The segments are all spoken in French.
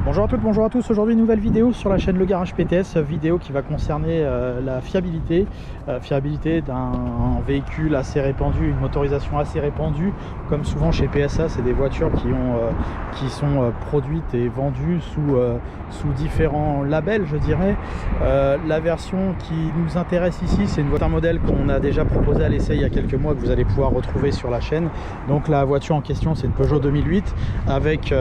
Bonjour à toutes, bonjour à tous. Aujourd'hui, nouvelle vidéo sur la chaîne Le Garage PTS, vidéo qui va concerner la fiabilité d'un véhicule assez répandu, une motorisation assez répandue. Comme souvent chez PSA, c'est des voitures qui sont produites et vendues sous différents labels, je dirais. La version qui nous intéresse ici, c'est une voiture modèle qu'on a déjà proposée à l'essai il y a quelques mois, que vous allez pouvoir retrouver sur la chaîne. Donc la voiture en question, c'est une Peugeot 2008 avec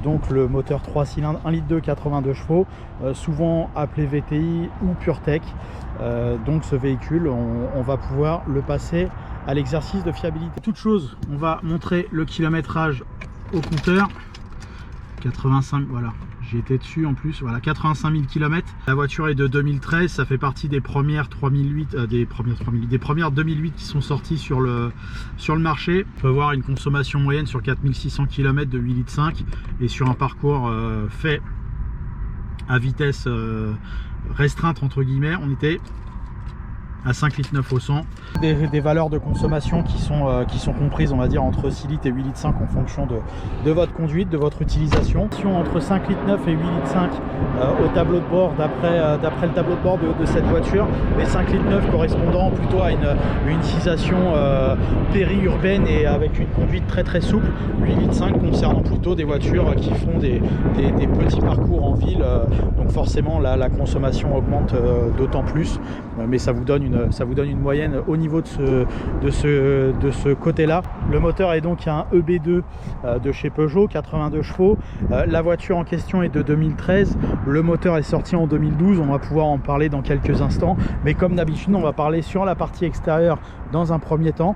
donc le moteur 3 cylindres 1,2 litre 82 chevaux, souvent appelé VTI ou PureTech. Donc ce véhicule, on va pouvoir le passer à l'exercice de fiabilité. Toute chose, on va montrer le kilométrage au compteur. 85, voilà, j'ai été dessus en plus, voilà, 85 000 km. La voiture est de 2013, ça fait partie des premières 3008, des premières 2008 qui sont sorties sur le marché. On peut voir une consommation moyenne sur 4600 km de 8,5 litres et sur un parcours fait à vitesse restreinte entre guillemets, on était à 5,9 litres au 100. Des valeurs de consommation qui sont comprises, on va dire, entre 6 litres et 8,5 litres en fonction de votre conduite, de votre utilisation. Entre 5,9 litres et 8,5 litres au tableau de bord, d'après le tableau de bord de cette voiture, les 5,9 litres correspondant plutôt à une utilisation périurbaine et avec une conduite très souple. 8,5 litres concernant plutôt des voitures qui font des petits parcours en ville, donc forcément la consommation augmente d'autant plus, mais ça vous donne une moyenne au niveau de ce côté-là. Le moteur est donc un EB2 de chez Peugeot, 82 chevaux. La voiture en question est de 2013. Le moteur est sorti en 2012. On va pouvoir en parler dans quelques instants. Mais comme d'habitude, on va parler sur la partie extérieure dans un premier temps.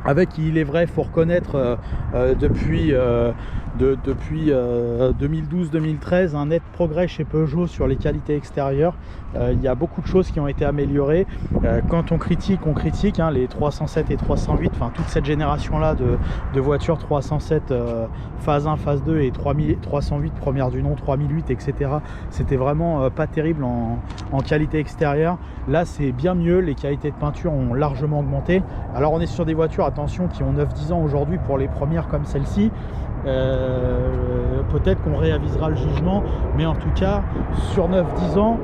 Avec, il est vrai, il faut reconnaître depuis 2012-2013 un net progrès chez Peugeot sur les qualités extérieures. Il y a beaucoup de choses qui ont été améliorées. Quand on critique hein, les 307 et 308, enfin toute cette génération là de voitures 307 phase 1, phase 2 et 308 première du nom, 3008, etc. C'était vraiment pas terrible en qualité extérieure. Là c'est bien mieux, les qualités de peinture ont largement augmenté. Alors on est sur des voitures, attention, qui ont 9-10 ans aujourd'hui pour les premières comme celle-ci. Peut-être qu'on réavisera le jugement, mais en tout cas sur 9-10 ans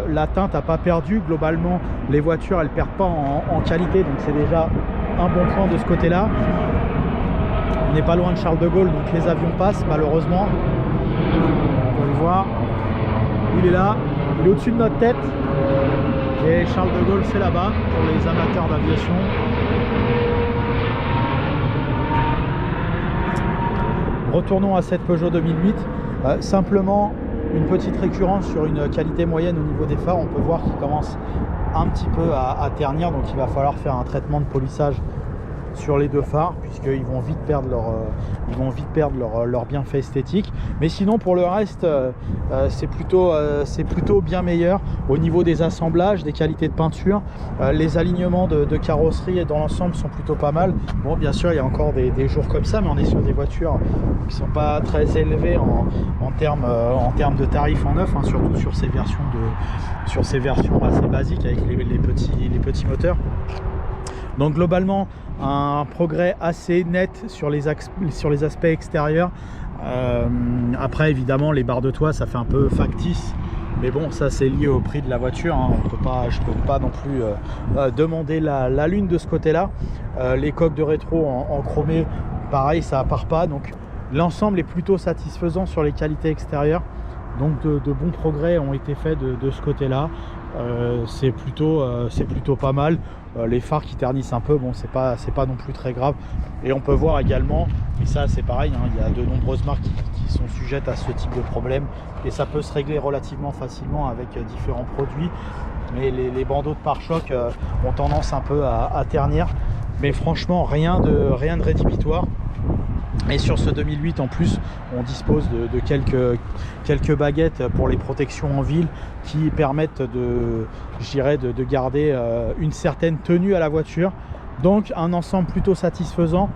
la teinte n'a pas perdu. Globalement les voitures elles perdent pas en qualité, donc c'est déjà un bon point de ce côté là. On n'est pas loin de Charles de Gaulle, donc les avions passent malheureusement, on peut le voir, il est là, il est au dessus de notre tête et Charles de Gaulle c'est là-bas pour les amateurs d'aviation. Retournons à cette Peugeot 2008, simplement une petite récurrence sur une qualité moyenne au niveau des phares. On peut voir qu'ils commencent un petit peu à ternir, donc il va falloir faire un traitement de polissage sur les deux phares puisqu'ils vont vite perdre leur bienfait esthétique. Mais sinon pour le reste c'est plutôt bien meilleur au niveau des assemblages, des qualités de peinture. Les alignements de carrosserie et dans l'ensemble sont plutôt pas mal. Bon, bien sûr il y a encore des jours comme ça, mais on est sur des voitures qui sont pas très élevées en termes de tarifs en neuf, hein, surtout sur ces versions assez basiques avec les petits moteurs. Donc globalement un progrès assez net sur les aspects extérieurs. Après évidemment les barres de toit ça fait un peu factice, mais bon ça c'est lié au prix de la voiture, hein. Je peux pas non plus demander la lune de ce côté là. Les coques de rétro en chromé pareil, ça part pas, donc l'ensemble est plutôt satisfaisant sur les qualités extérieures. Donc de bons progrès ont été faits de ce côté là. C'est plutôt pas mal. Les phares qui ternissent un peu, bon c'est pas non plus très grave. Et on peut voir également, et ça c'est pareil, hein, il y a de nombreuses marques qui sont sujettes à ce type de problème et ça peut se régler relativement facilement avec différents produits. Mais les bandeaux de pare-choc ont tendance un peu à ternir, mais franchement rien de rédhibitoire. Et sur ce 2008 en plus on dispose de quelques baguettes pour les protections en ville qui permettent de garder une certaine tenue à la voiture. Donc un ensemble plutôt satisfaisant.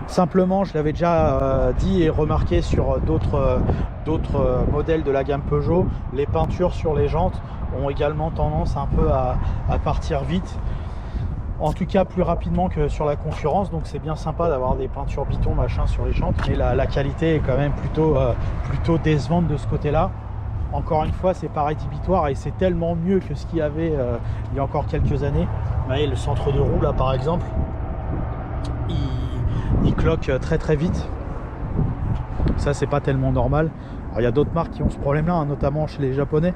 Simplement, je l'avais déjà dit et remarqué sur d'autres modèles de la gamme Peugeot, les peintures sur les jantes ont également tendance un peu à partir vite. en tout cas plus rapidement que sur la concurrence, donc c'est bien sympa d'avoir des peintures Biton machin sur les jantes, mais la qualité est quand même plutôt décevante de ce côté là. Encore une fois, c'est pas rédhibitoire et c'est tellement mieux que ce qu'il y avait il y a encore quelques années. Vous voyez, le centre de roue là par exemple, il cloque très très vite. Ça c'est pas tellement normal. Alors, il y a d'autres marques qui ont ce problème là, hein, notamment chez les japonais,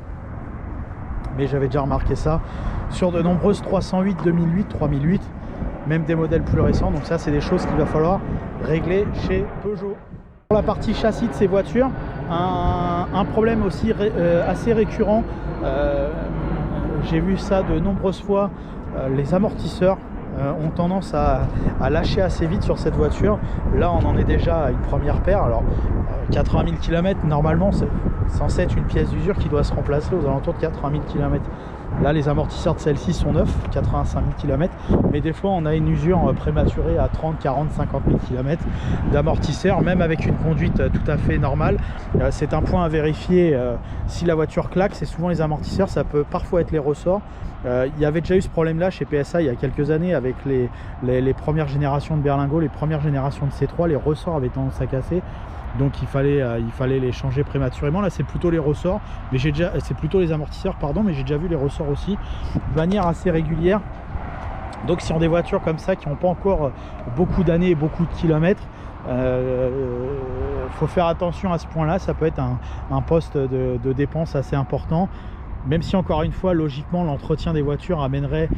mais j'avais déjà remarqué ça sur de nombreuses 308, 2008, 3008, même des modèles plus récents. Donc ça c'est des choses qu'il va falloir régler chez Peugeot. Pour la partie châssis de ces voitures, un problème aussi assez récurrent, j'ai vu ça de nombreuses fois, les amortisseurs ont tendance à lâcher assez vite sur cette voiture. Là on en est déjà à une première paire. Alors 80 000 km, normalement c'est censé être une pièce d'usure qui doit se remplacer aux alentours de 80 000 km. Là les amortisseurs de celle-ci sont neufs, 85 000 km, mais des fois on a une usure prématurée à 30, 40, 50 000 km d'amortisseurs, même avec une conduite tout à fait normale. C'est un point à vérifier si la voiture claque, c'est souvent les amortisseurs, ça peut parfois être les ressorts. Il y avait déjà eu ce problème là chez PSA il y a quelques années avec les premières générations de berlingots, les premières générations de C3, les ressorts avaient tendance à casser. Donc il fallait les changer prématurément. Là c'est plutôt les ressorts, mais c'est plutôt les amortisseurs pardon, mais j'ai déjà vu les ressorts aussi de manière assez régulière. Donc sur des voitures comme ça qui n'ont pas encore beaucoup d'années et beaucoup de kilomètres, faut faire attention à ce point là. Ça peut être un poste de dépense assez important, même si encore une fois logiquement l'entretien des voitures amènerait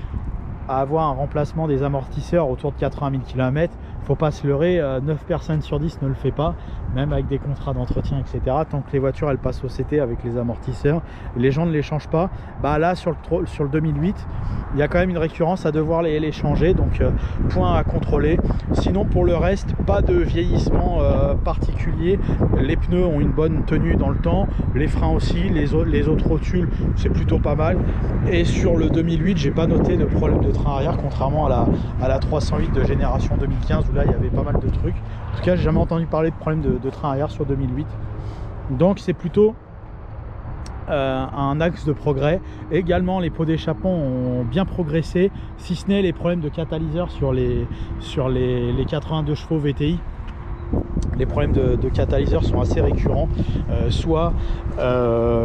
à avoir un remplacement des amortisseurs autour de 80 000 km. Faut pas se leurrer, 9 personnes sur 10 ne le fait pas, même avec des contrats d'entretien etc. Tant que les voitures elles passent au CT avec les amortisseurs, les gens ne les changent pas. Bah là sur le 2008 il y a quand même une récurrence à devoir les changer, donc point à contrôler. Sinon pour le reste, pas de vieillissement particulier. Les pneus ont une bonne tenue dans le temps, les freins aussi, les autres rotules c'est plutôt pas mal. Et sur le 2008 j'ai pas noté de problème de train arrière, contrairement à la 308 de génération 2015 où là il y avait pas mal de trucs. En tout cas j'ai jamais entendu parler de problème de train arrière sur 2008, donc c'est plutôt un axe de progrès. Également les pots d'échappement ont bien progressé, si ce n'est les problèmes de catalyseur sur les 82 chevaux VTI. Les problèmes de catalyseur sont assez récurrents, soit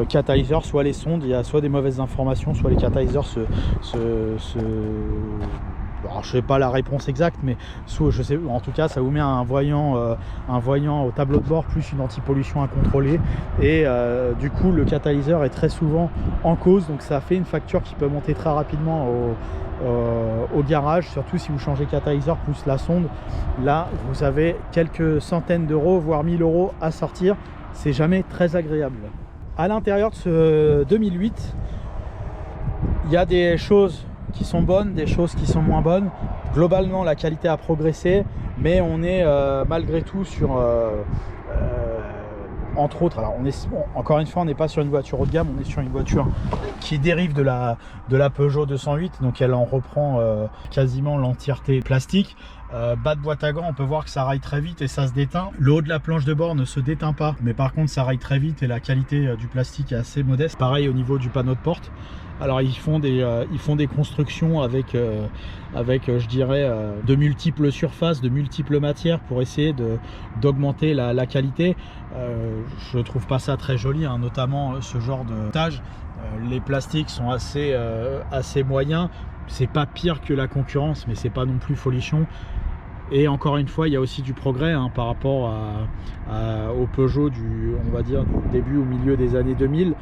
catalyseur, soit les sondes, il y a soit des mauvaises informations, soit les catalyseurs alors, je sais pas la réponse exacte, mais je sais, en tout cas ça vous met un voyant au tableau de bord plus une anti-pollution à contrôler, et du coup le catalyseur est très souvent en cause, donc ça fait une facture qui peut monter très rapidement au garage, surtout si vous changez catalyseur plus la sonde. Là vous avez quelques centaines d'euros voire 1000 euros à sortir, c'est jamais très agréable. À l'intérieur de ce 2008 il y a des choses qui sont bonnes, des choses qui sont moins bonnes. Globalement la qualité a progressé, mais on est malgré tout sur entre autres, alors encore une fois on n'est pas sur une voiture haut de gamme, on est sur une voiture qui dérive de la Peugeot 208, donc elle en reprend quasiment l'entièreté plastique. Bas de boîte à gants, on peut voir que ça raille très vite et ça se déteint. Le haut de la planche de bord ne se déteint pas, mais par contre ça raille très vite et la qualité du plastique est assez modeste. Pareil au niveau du panneau de porte. Alors ils font des constructions avec je dirais de multiples surfaces, de multiples matières pour essayer d'augmenter la qualité. Je trouve pas ça très joli, hein, notamment ce genre de montage. Les plastiques sont assez moyens. C'est pas pire que la concurrence, mais c'est pas non plus folichon. Et encore une fois, il y a aussi du progrès hein, par rapport au Peugeot on va dire, du début au milieu des années 2000,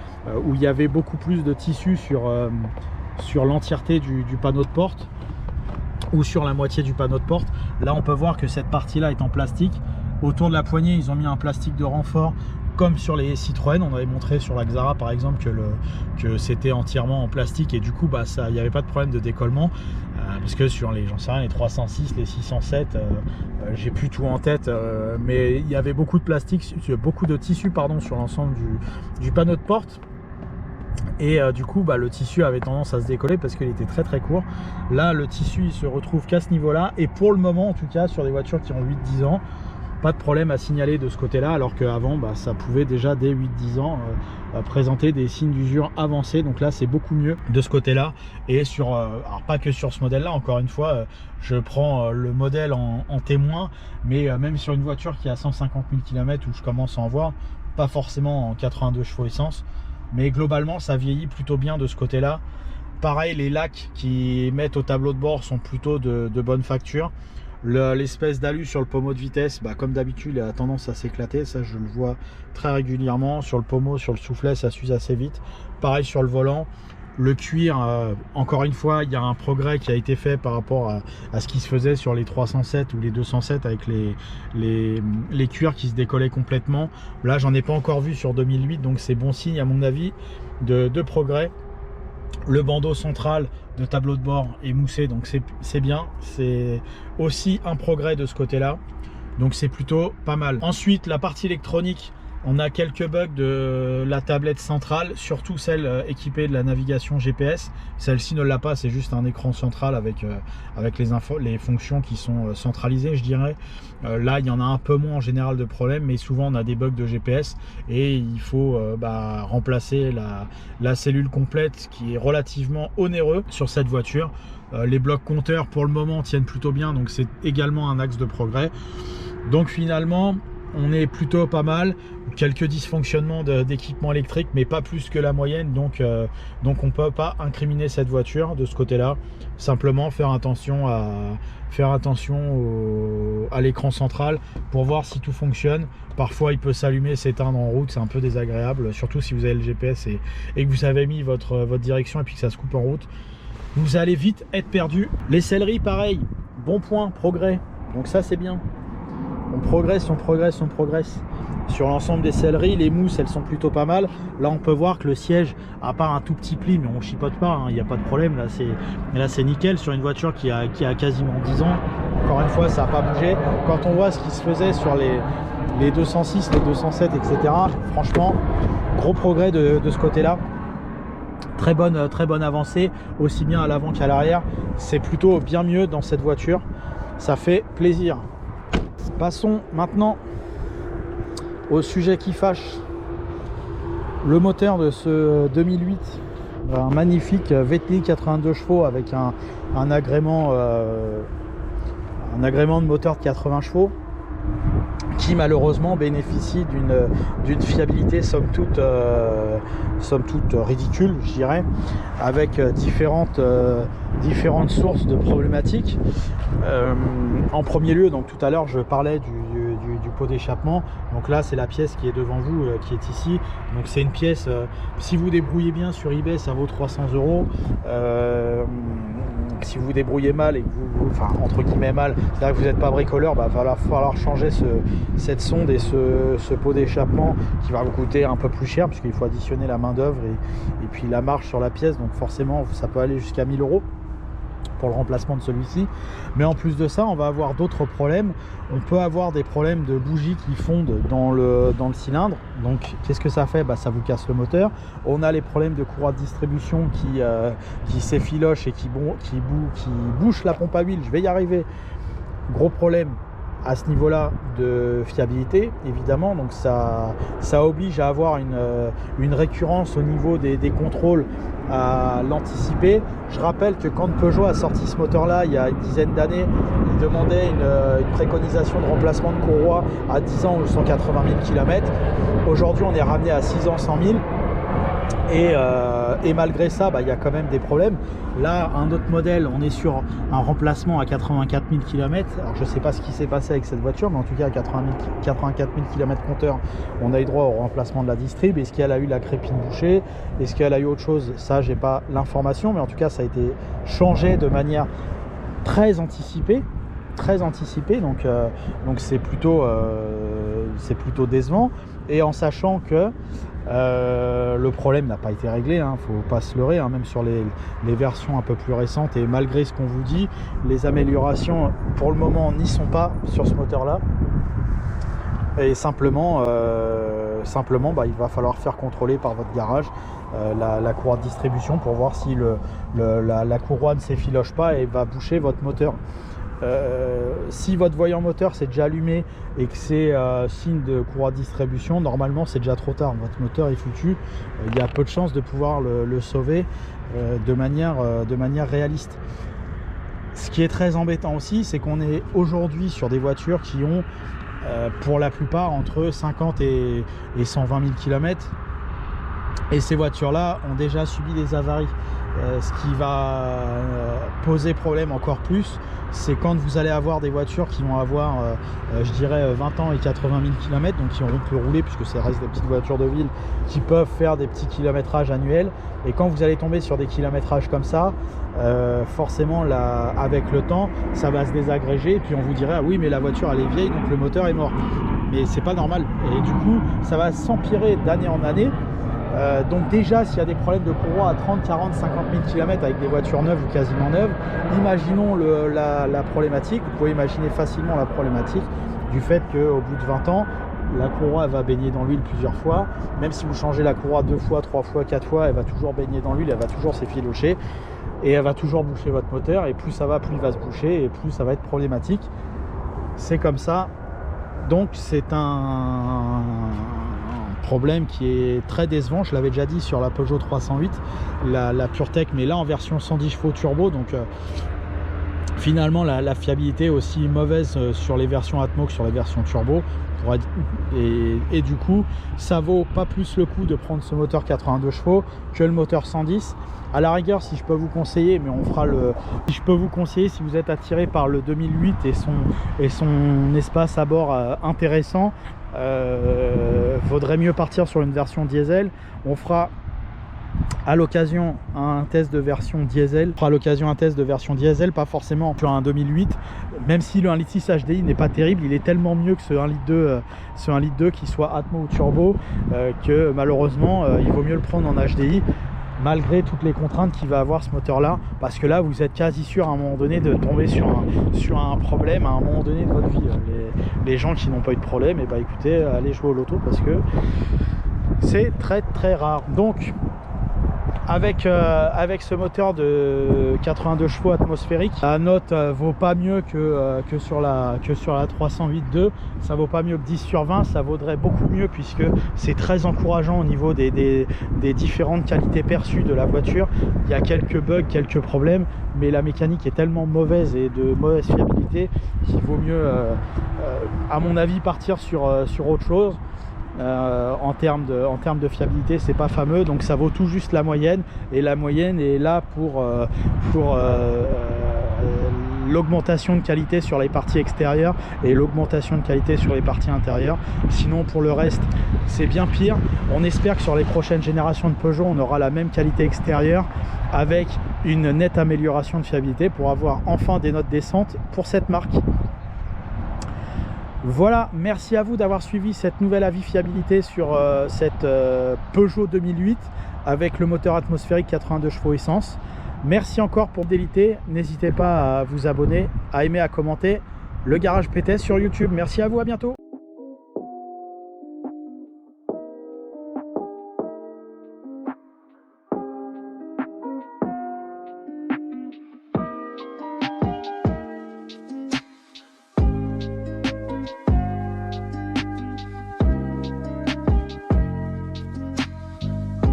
où il y avait beaucoup plus de tissu sur l'entièreté du panneau de porte, ou sur la moitié du panneau de porte. Là, on peut voir que cette partie-là est en plastique. Autour de la poignée, ils ont mis un plastique de renfort, comme sur les Citroën. On avait montré sur la Xara par exemple que c'était entièrement en plastique, et du coup il n'y avait pas de problème de décollement, parce que sur les 306, les 607, j'ai plus tout en tête, mais il y avait beaucoup de plastique, beaucoup de tissu pardon, sur l'ensemble du panneau de porte. Et du coup le tissu avait tendance à se décoller parce qu'il était très très court. Là le tissu il se retrouve qu'à ce niveau là, et pour le moment en tout cas sur des voitures qui ont 8-10 ans, pas de problème à signaler de ce côté-là, alors qu'avant, ça pouvait déjà dès 8-10 ans présenter des signes d'usure avancés. Donc là, c'est beaucoup mieux de ce côté-là. Et sur, alors pas que sur ce modèle-là, encore une fois, je prends le modèle en témoin, mais même sur une voiture qui a 150 000 km où je commence à en voir, pas forcément en 82 chevaux essence, mais globalement, ça vieillit plutôt bien de ce côté-là. Pareil, les lacs qui mettent au tableau de bord sont plutôt de bonne facture. L'espèce d'alu sur le pommeau de vitesse, comme d'habitude, il a tendance à s'éclater. Ça, je le vois très régulièrement. Sur le pommeau, sur le soufflet, ça s'use assez vite. Pareil sur le volant. Le cuir, encore une fois, il y a un progrès qui a été fait par rapport à ce qui se faisait sur les 307 ou les 207 avec les cuirs qui se décollaient complètement. Là, j'en ai pas encore vu sur 2008, donc c'est bon signe à mon avis de progrès. Le bandeau central de tableau de bord est moussé, donc c'est bien, c'est aussi un progrès de ce côté là, donc c'est plutôt pas mal. Ensuite, la partie électronique, on a quelques bugs de la tablette centrale, surtout celle équipée de la navigation GPS. Celle-ci ne l'a pas, c'est juste un écran central avec les fonctions qui sont centralisées, je dirais. Là, il y en a un peu moins en général de problèmes, mais souvent on a des bugs de GPS et il faut remplacer la cellule complète, qui est relativement onéreux sur cette voiture. Les blocs compteurs pour le moment tiennent plutôt bien, donc c'est également un axe de progrès. Donc finalement, on est plutôt pas mal. Quelques dysfonctionnements d'équipement électrique, mais pas plus que la moyenne, donc on peut pas incriminer cette voiture de ce côté là. Simplement faire attention à l'écran central pour voir si tout fonctionne. Parfois il peut s'allumer, s'éteindre en route, c'est un peu désagréable, surtout si vous avez le GPS et que vous avez mis votre direction et puis que ça se coupe en route, vous allez vite être perdu. Les selleries, pareil, bon point, progrès, donc ça c'est bien. On progresse, on progresse, on progresse. Sur l'ensemble des selleries, les mousses, elles sont plutôt pas mal. Là, on peut voir que le siège, à part un tout petit pli, mais on chipote pas, il n'y a pas de problème. Là, c'est nickel sur une voiture qui a quasiment 10 ans. Encore une fois, ça n'a pas bougé. Quand on voit ce qui se faisait sur les 206, les 207, etc., franchement, gros progrès de ce côté-là. Très bonne avancée, aussi bien à l'avant qu'à l'arrière. C'est plutôt bien mieux dans cette voiture. Ça fait plaisir. Passons maintenant au sujet qui fâche. Le moteur de ce 2008, un magnifique Vettel 82 chevaux avec un agrément de moteur de 80 chevaux qui malheureusement bénéficie d'une fiabilité somme toute ridicule, je dirais, avec différentes sources de problématiques. En premier lieu, donc tout à l'heure je parlais du pot d'échappement. Donc là c'est la pièce qui est devant vous, qui est ici. Donc c'est une pièce, si vous débrouillez bien sur eBay, ça vaut 300 €. Si vous vous débrouillez mal et que vous, enfin entre guillemets mal, c'est-à-dire que vous n'êtes pas bricoleur, va falloir changer cette sonde et ce pot d'échappement qui va vous coûter un peu plus cher puisqu'il faut additionner la main d'œuvre et puis la marge sur la pièce, donc forcément ça peut aller jusqu'à 1000 € pour le remplacement de celui-ci. Mais en plus de ça, on va avoir d'autres problèmes. On peut avoir des problèmes de bougies qui fondent dans le cylindre. Donc qu'est-ce que ça fait? Ça vous casse le moteur. On a les problèmes de courroie de distribution qui s'effilochent et qui bouchent la pompe à huile. Je vais y arriver. Gros problème à ce niveau-là de fiabilité, évidemment. Donc ça oblige à avoir une récurrence au niveau des contrôles, à l'anticiper. Je rappelle que quand Peugeot a sorti ce moteur-là il y a une dizaine d'années, il demandait une préconisation de remplacement de courroie à 10 ans ou 180 000 km. Aujourd'hui, on est ramené à 6 ans, 100 000. Et malgré ça, il y a quand même des problèmes. Là, un autre modèle, on est sur un remplacement à 84 000 km. Alors, je ne sais pas ce qui s'est passé avec cette voiture, mais en tout cas, à 84 000 km compteur, on a eu droit au remplacement de la distrib. Est-ce qu'elle a eu la crépine bouchée? Est-ce qu'elle a eu autre chose? Ça, j'ai pas l'information, mais en tout cas, ça a été changé de manière très anticipée. Donc c'est plutôt décevant, et en sachant que le problème n'a pas été réglé, faut pas se leurrer, même sur les versions un peu plus récentes, et malgré ce qu'on vous dit, les améliorations pour le moment n'y sont pas sur ce moteur là, et simplement il va falloir faire contrôler par votre garage la courroie de distribution pour voir si la courroie ne s'effiloche pas et va boucher votre moteur. Si votre voyant moteur s'est déjà allumé et que c'est signe de courroie de distribution, normalement c'est déjà trop tard, votre moteur est foutu. Il y a peu de chances de pouvoir le sauver de manière réaliste. Ce qui est très embêtant aussi, c'est qu'on est aujourd'hui sur des voitures qui ont pour la plupart entre 50 et 120 000 km, et ces voitures là ont déjà subi des avaries. Ce qui va poser problème encore plus, c'est quand vous allez avoir des voitures qui vont avoir je dirais 20 ans et 80 000 km, donc qui auront pu rouler, puisque ça reste des petites voitures de ville qui peuvent faire des petits kilométrages annuels. Et quand vous allez tomber sur des kilométrages comme ça, forcément là, avec le temps ça va se désagréger, et puis on vous dirait ah oui mais la voiture elle est vieille donc le moteur est mort. Mais c'est pas normal, et du coup ça va s'empirer d'année en année. Donc déjà s'il y a des problèmes de courroie à 30, 40, 50 000 km avec des voitures neuves ou quasiment neuves, imaginons la problématique. Vous pouvez imaginer facilement la problématique du fait qu'au bout de 20 ans la courroie va baigner dans l'huile plusieurs fois. Même si vous changez la courroie 2 fois, 3 fois, 4 fois, elle va toujours baigner dans l'huile, elle va toujours s'effilocher et elle va toujours boucher votre moteur, et plus ça va, plus il va se boucher et plus ça va être problématique. C'est comme ça. Donc c'est un problème qui est très décevant. Je l'avais déjà dit sur la Peugeot 308, la PureTech, mais là en version 110 chevaux turbo. Donc finalement la fiabilité est aussi mauvaise sur les versions Atmo que sur les versions turbo. Et du coup ça vaut pas plus le coup de prendre ce moteur 82 chevaux que le moteur 110. À la rigueur, si je peux vous conseiller, mais on fera si je peux vous conseiller, si vous êtes attiré par le 2008 et son espace à bord intéressant, vaudrait mieux partir sur une version diesel. On fera à l'occasion un test de version diesel. Pas forcément sur un 2008, même si le 1,6 litre HDI n'est pas terrible, il est tellement mieux que ce 1,2 litre qui soit Atmo ou turbo, que malheureusement il vaut mieux le prendre en HDI, malgré toutes les contraintes qu'il va avoir ce moteur là, parce que là vous êtes quasi sûr à un moment donné de tomber sur un problème à un moment donné de votre vie. Les gens qui n'ont pas eu de problème, et bah écoutez, allez jouer au loto, parce que c'est très très rare. Donc avec ce moteur de 82 chevaux atmosphérique, la note vaut pas mieux que sur la 308.2, ça vaut pas mieux que 10 sur 20, ça vaudrait beaucoup mieux, puisque c'est très encourageant au niveau des différentes qualités perçues de la voiture. Il y a quelques bugs, quelques problèmes, mais la mécanique est tellement mauvaise et de mauvaise fiabilité qu'il vaut mieux à mon avis partir sur autre chose. En termes de fiabilité, c'est pas fameux, donc ça vaut tout juste la moyenne, et la moyenne est là pour l'augmentation de qualité sur les parties extérieures et l'augmentation de qualité sur les parties intérieures. Sinon pour le reste c'est bien pire. On espère que sur les prochaines générations de Peugeot on aura la même qualité extérieure, avec une nette amélioration de fiabilité, pour avoir enfin des notes décentes pour cette marque. Voilà, merci à vous d'avoir suivi cette nouvelle avis fiabilité sur cette Peugeot 2008 avec le moteur atmosphérique 82 chevaux essence. Merci encore pour fidélité, n'hésitez pas à vous abonner, à aimer, à commenter le Garage PTS sur YouTube. Merci à vous, à bientôt.